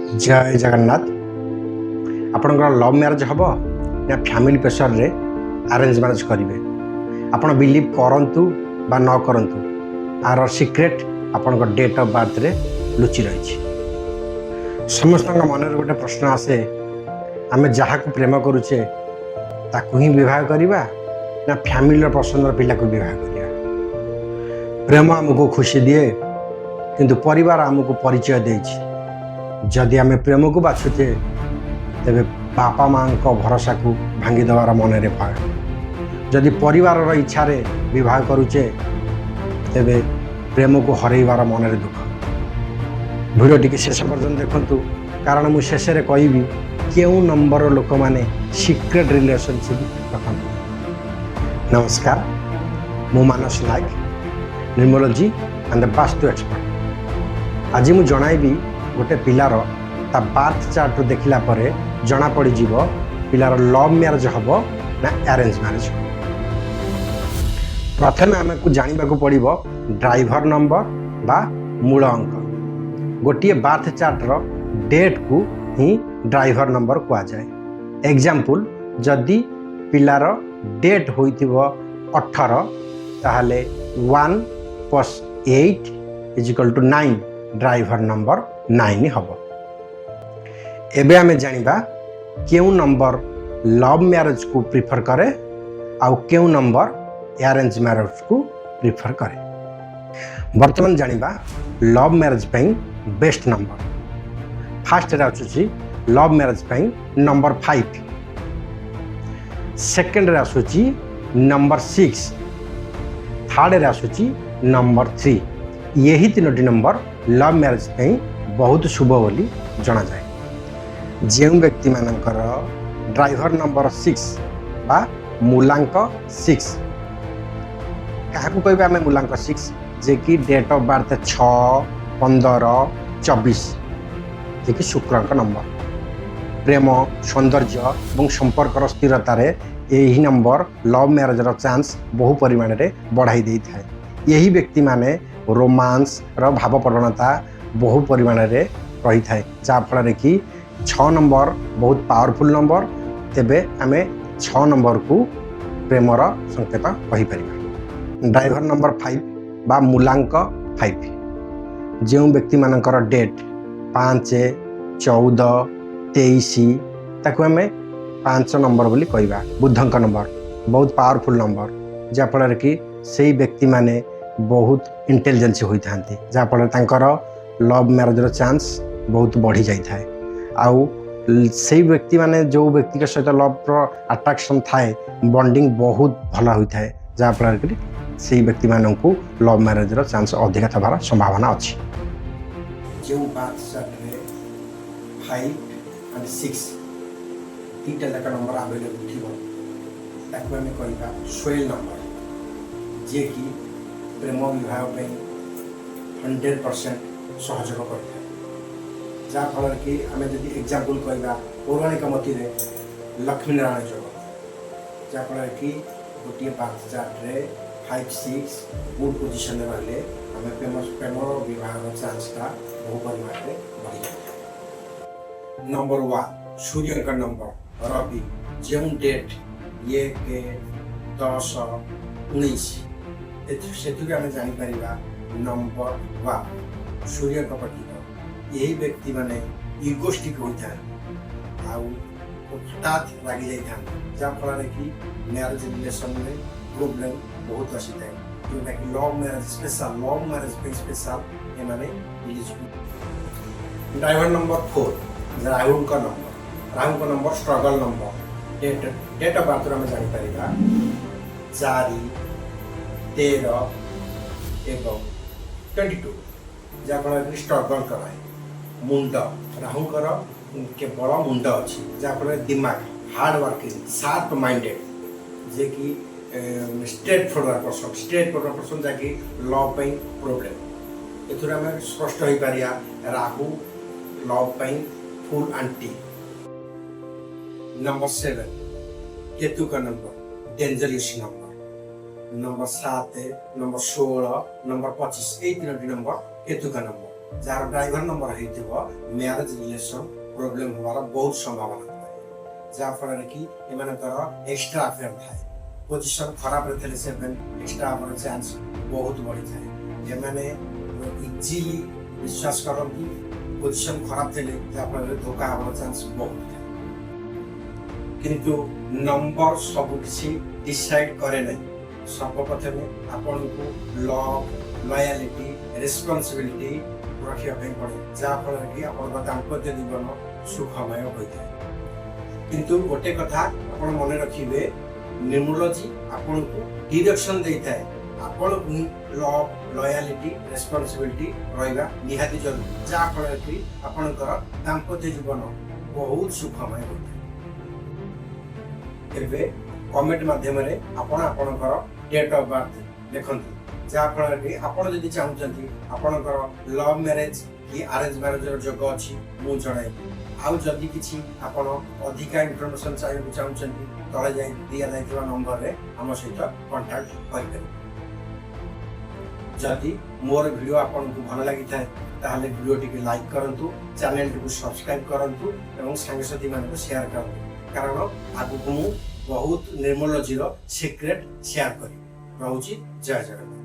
जय जगन्नाथ। आपणकर love marriage हम ना फैमिली प्रेशर रे अरेंज मैरिज करेंगे आपण बिलीव करंतु बा न करंतु आर सीक्रेट आपण डेट ऑफ बर्थ रे लुचि रही। समस्त मन गोटे प्रश्न आसे आम जहाँ को प्रेम करुचे ताकू ही विवाह करवा ना फैमिली पसंद पिला को विवाह करवा। प्रेम आमको खुशी दिए किंतु परिवार आमको परिचय देछि। जदि आम प्रेम को बाछुचे तेरे बापा माँ भरोसा को भांगी देवार मन रे भय। जदि परिवार इच्छा रे विवाह करुचे तेरे प्रेम को हरइबार मन रे दुख। वीडियो टी शेष पर्यटन देखु कारण मु शेष रे कहबी केउ नंबर लोक माने सीक्रेट रिलेशनशिप रखते। नमस्कार, मु मानस नायक, न्यूमरोलॉजी एंड वास्तु एक्सपर्ट। आज मु जणाइबी गोटे पिलार ता बार्थ चार्ट देखला परे जना पड़ी जीव पिलार लव मैरिज हम ना अरेंज मैरिज। प्रथम आमको जानवा को पड़ो ड्राइवर नंबर बा मूल अंक। गोटे बार्थ चार्टर डेट को ही ड्राइवर नंबर कह जाए। एग्जाम्पल जदि पिलार डेट होइतिबो 18 ताहले 1 + 8 = 9 ड्राइवर नंबर 9 हम। एबे आमे जानिबा केउ नंबर लव मैरिज को प्रिफर करे आउ केउ नंबर अरेंज मैरिज को प्रिफर करे। वर्तमान जानिबा लव मैरिज पई best number. First ray आछुची love marriage पई नंबर 5, सेकंड रे आछुची नंबर 6, थर्ड रे आछुची नंबर 3। यही तीनोटी नंबर लव मैरिज पई बहुत शुभ बोली जना जाए। जो व्यक्ति मानकर ड्राइवर नंबर 6 बा मूलांक 6 क्या कहबे आम मूलांक 6 जे कि डेट ऑफ बर्थ 6, 15, 24 जे कि शुक्रंक नंबर। प्रेम, सौंदर्य और संपर्कर स्थिरतार यही नंबर लव मैरिज चांस बहु परिमाण रे बढ़ाई दे था। यही व्यक्ति माने रोमांस रो भाव प्रवणता बहु परिमाण रे रही था, जहाँफल कि 6 नंबर बहुत पावरफुल नंबर। तेबे आमे 6 नंबर को प्रेमर संकेत कहीपर। ड्राइवर नंबर 5 बा मूलांक 5 जो व्यक्ति मानकर डेट 5, 14, 23 ताकू आमे 5 नंबर बोली कहवा। बुधंक नंबर बहुत पावरफुल नंबर, जहाँफल कि से व्यक्ति माने बहुत इंटेलिजेंस होता है, जहाँफल तांकर लव मैरिज चांस बहुत बढ़ी जाए। आउ से व्यक्ति माने जो व्यक्ति के सहित लव अट्रैक्शन थाए बॉन्डिंग बहुत भल होता है, जहाँफल कि से व्यक्ति मानू लव मैरिज चांस अधिक थबार संभावना अच्छी। जो बात चार्ट 5 और 6 तीटा जाक नंबर आवेलेबल थी ताकू आम कहवा स्वेल नंबर, जे कि प्रेम विवाह 100% सहयोग करता है। जहाँफल कि आम जब एग्जाम्पल कहवा पौराणिक मती लक्ष्मी नारायण योग, जहाँफल कि गोटे बार्थ चार्ट 5, 6 गुड पोजिशन रही आम प्रेम विवाह चांसटा बहु परिमाण में बढ़ी जाए। नंबर 1 सूर्य का नंबर रवि, जो डेट 1, 10, 19 से आम जापर नंबर 1 सूर्य का प्रतीक। यही व्यक्ति माने इगोस्टिक होता है आउ हठात रागी जाता है, जहाँफल कि मैरिज रिलेशन में प्रोब्लेम बहुत आसी है, जोटा कि love marriage special love marriage पे स्पेशल ये माने ड्राइवर नंबर 4 राहुल का number struggle number. Date of birth में जापर 4, 13 एवं 22, जहाँफल स्ट्रगल कराए। मुंड राहुकर केवल मुंड अच्छी, जहाँफल दिमाग हार्ड वर्किंग शार्प माइंडेड, जे कि स्ट्रेट फॉरवर्ड पर्सन जहाँकि लव पे प्रोब्लेम। एथुर आम स्पष्ट हो पार राहु लव पे फुल आंटी। नंबर 7 केतु का number dangerous number. Number 7, number 16, number 25 यही 3टी नंबर केतु का नंबर। जार ड्राइवर नंबर होइथिबो मैरिज रिलेशन प्रॉब्लम होवार बहुत संभावना थाए जाफल कि एमानकर एक्स्ट्रा अफेयर थाए पोजीशन खराब रहते से एक्स्ट्रा होवार चांस बहुत बढ़ी थाए एमाने इजीली विश्वास करती पोजीशन खराब थे जाफल धोखा होवार चांस बहुत थाए किंतु नंबर सब किसी डिसाइड करे नहीं सर्वप्रथम आपन को लव लॉयलिटी रिस्पांसिबिलिटी रखिया पड़े जहाँफल कि आप दाम्पत्य जीवन सुखमय होता है किंतु गोटे कथा आप मन रखिए न्यूमरोलॉजी आपन को डायरेक्शन देता है आपन को लव लॉयलिटी रिस्पांसिबिलिटी रहा निहाती जरूरी जहाँफल कि आपनकर दाम्पत्य जीवन बहुत सुखमय होता है कमेंट माध्यम आपण आपणकर डेट ऑफ बर्थ देखंतु जहाँफल कि आपड़ जदि चाहूँगी आपणकर लव मैरिज कि अरेंज मैरिज जोग अच्छी मुझे जन आउ जदि किसी आपण अधिका इनफॉरमेशन चाहिए चाहूँगी तले जाए दि जाइए नंबर रे आम सहित कांटेक्ट करें जदि मोर वीडियो आपन को भल लगी थाए ताहले वीडियो टी लाइक करूँ चैनल टी सब्सक्राइब करूँ और सांगसाथी मान शेयर करूँ कारण आगु को बहुत न्यूमरोलॉजी सीक्रेट शेयर करी रहुची जय जगन्नाथ।